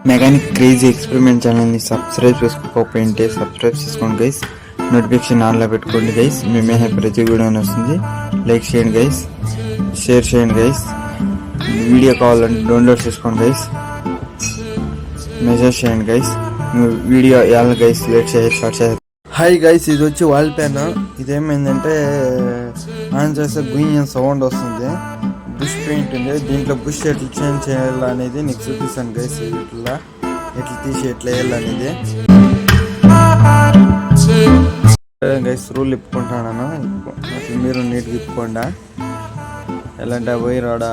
Mechanic crazy experiment ఛానల్ని subscribe చేసుకోకపోయింటే subscribe చేసుకోండి guys. Notification ఆన్లో పెట్టుకోండి గైస్. మేమే ప్రతి వీడియో వస్తుంది. లైక్ చేయండి గైస్, షేర్ చేయండి గైస్. వీడియో కావాలంటే డౌన్లోడ్ చేసుకోండి గైస్. మెసేజ్ చేయండి గైస్. వీడియో ఎలా గైస్ లేట్ స్టార్ట్ చేయాలి. హాయ్ గైస్, ఇది వచ్చి వాల్ పెన్. ఇదేమైందంటే ఆన్ చేస్తే గుయ్యం సౌండ్ వస్తుంది. బుష్ పెయింట్ ఉంది, దీంట్లో బుష్ ఎట్లా చేంజ్ చేయాలనేది నీకు చూపిస్తాను గైస్. ఇట్లా ఎట్లా తీసి ఎట్లా వేయాలనేది గైస్. రూల్ ఇప్పుకుంటాను, అట్లా మీరు నీట్గా ఇప్పుకోండా. ఎలాంటి వైర్ ఆడ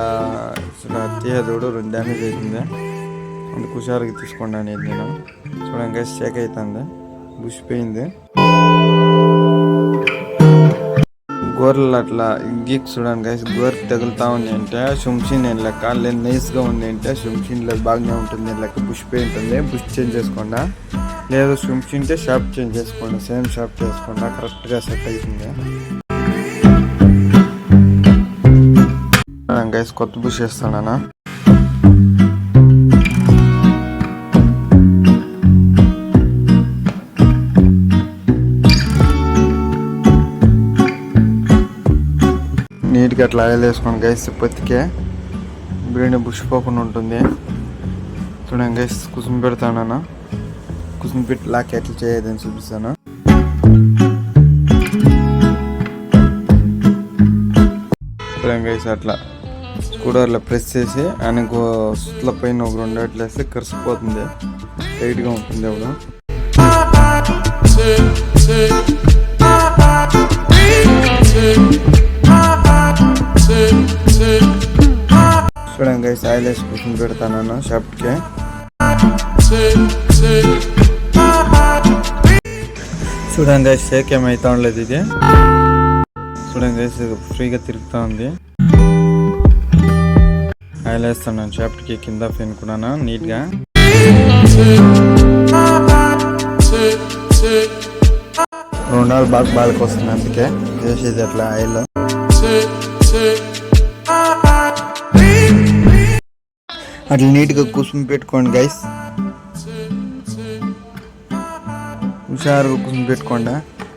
తీయదోడు 2 డ్యామేజ్ అవుతుంది, అందుకు హుషారుగా తీసుకోండి అనేది నేను. చూడండి గైస్, చెక్ అవుతుంది, బుష్ పోయింది. గోర్లు అట్లా గీక్ చూడండి గైస్. గోర్ తగులుతా ఉంది అంటే షుమ్షిన్ లెక్క, లేదు నైస్గా ఉంది అంటే షుమ్షిన్లో బాగానే ఉంటుంది లెక్క. బుష్ పెయింట్ ఉంది, బుష్ చేంజ్ చేసుకోండా. లేదు షుమ్షిన్టే షాప్ చేంజ్ చేసుకోండి, సేమ్ షాప్ చేసుకోండా, కరెక్ట్గా సెట్ అవుతుంది గైస్. కొత్త బుష్ వేస్తానా. నీట్గా అట్లా ఆయిల్ వేసుకోండి గైస్. పొత్తికే బిర్యానీ బుష్ పోకుండా ఉంటుంది. చూడండి గైస్, కుసుమ పెడతానా. కుసుమ పెట్టి లాక్ ఎట్లా చేయదని చూపిస్తాను. చూడండి గైస్, అట్లా స్కూటర్లో ప్రెస్ చేసి ఆయనకు సుట్ల పైన ఒక 2 అట్లు వేస్తే కరిసిపోతుంది, టైట్గా ఉంటుంది అప్పుడు. చూడండి గైస్, ఆయిల్ వేసి కూర్చొని పెడతాను షాప్కి. చూడండి గైస్, షేక్ ఏమైతా ఉండలేదు ఇది. చూడండి గైస్, ఫ్రీగా తిరుగుతూ ఉంది. ఆయిల్ వేస్తున్నాను షాప్కి, కింద ఫెన్ కూడా నీట్గా. రెండాలు బాగా వస్తుంది, అందుకే వేసేది అట్లా ఆయిల్. అట్లా నీట్గా కూర్చుని పెట్టుకోండి గైస్, హుషారుగా కూర్చుని పెట్టుకోండి.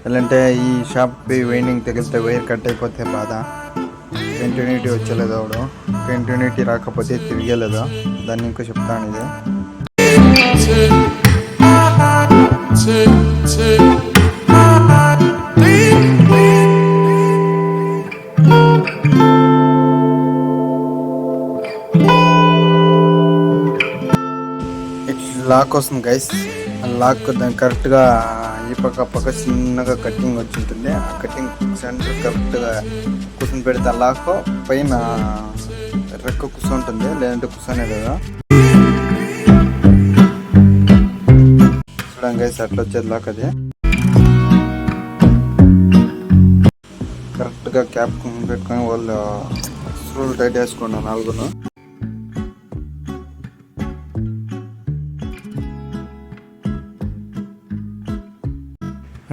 ఎలాంటే ఈ షాప్ వైండింగ్ తగిలితే వైర్ కట్ అయిపోతే బాధ. కంటిన్యూటీ వచ్చేలేదు అవడం, కంటిన్యూటీ రాకపోతే తిరిగేలేదు, దాన్ని ఇంకో చెప్తాను ఇది. లాక్ వస్తుంది గైస్. ఆ లాక్ దాన్ని కరెక్ట్గా ఈ పక్క చిన్నగా కట్టింగ్ వచ్చి ఉంటుంది. ఆ కట్టింగ్ సెంటర్ కరెక్ట్గా కూర్చొని పెడితే ఆ లాక్ పైన రెక్క కూర్చుంటుంది, లేదంటే కూర్చొనే కదా. చూడండి గైస్, అట్లా వచ్చేది లాక్. అది కరెక్ట్గా క్యాప్ పెట్టుకొని వాళ్ళు స్క్రూలు టైట్ వేసుకోండి 4.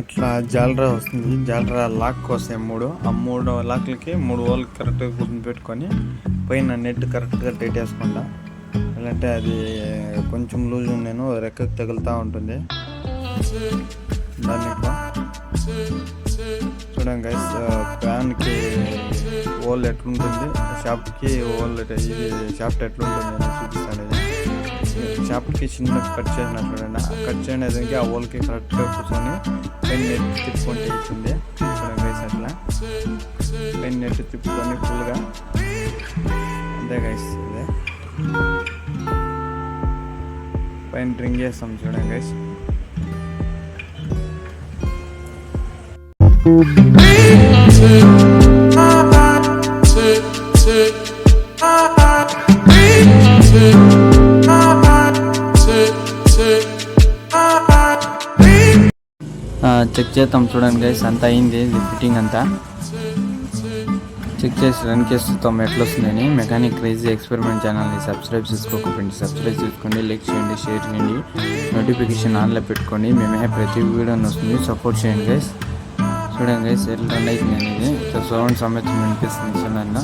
అట్లా జాలరా వస్తుంది. జాలరా లాక్ వస్తాయి 3. ఆ 3 లాక్లకి 3 హోల్ కరెక్ట్గా కూర్చొని పెట్టుకొని పైన నెట్ కరెక్ట్గా టైట్ వేసుకుంటా. లేదంటే అది కొంచెం లూజ్ నేను రెక్కకి తగులుతూ ఉంటుంది దాన్ని. చూడండి గైస్, ఫ్యాన్కి హోల్ ఎట్లుంటుంది, షాప్కి హోల్ ఇది షాఫ్ట్ ఎట్లుంటుంది అని చూపిస్తాను. ఇది షాప్కి చిన్న కట్ చేసిన చూడండి. ఆ కట్ చేయడానికి ఆ హోల్కి కరెక్ట్గా కూర్చొని పెన్ నెట్ తిప్పుకొని అవుతుంది. చూడండి గైస్, అట్లా పెన్ నెట్ తిప్పుకొని ఫుల్గా అంతే గైస్. అదే పైన డ్రింక్ చేస్తాం చూడండి గైస్. చెక్ చేద్దాం చూడండి గైస్, అంతా అయింది. ఫిట్టింగ్ అంతా చెక్ చేసి రన్ చేస్తాం ఎట్లా వస్తుందని. మెకానిక్ క్రేజీ ఎక్స్పెరిమెంట్ ఛానల్ని సబ్స్క్రైబ్ చేసుకోకపోయింది సబ్స్క్రైబ్ చేసుకోండి, లైక్ చేయండి, షేర్ చేయండి, నోటిఫికేషన్ ఆన్లో పెట్టుకోండి. మేమే ప్రతి వీడియో వస్తుంది, సపోర్ట్ చేయండి గైస్. చూడండి గైస్, ఎట్లా రన్ అవుతుంది అనేది సౌండ్ సమేతం వినిపిస్తుంది చూడండి.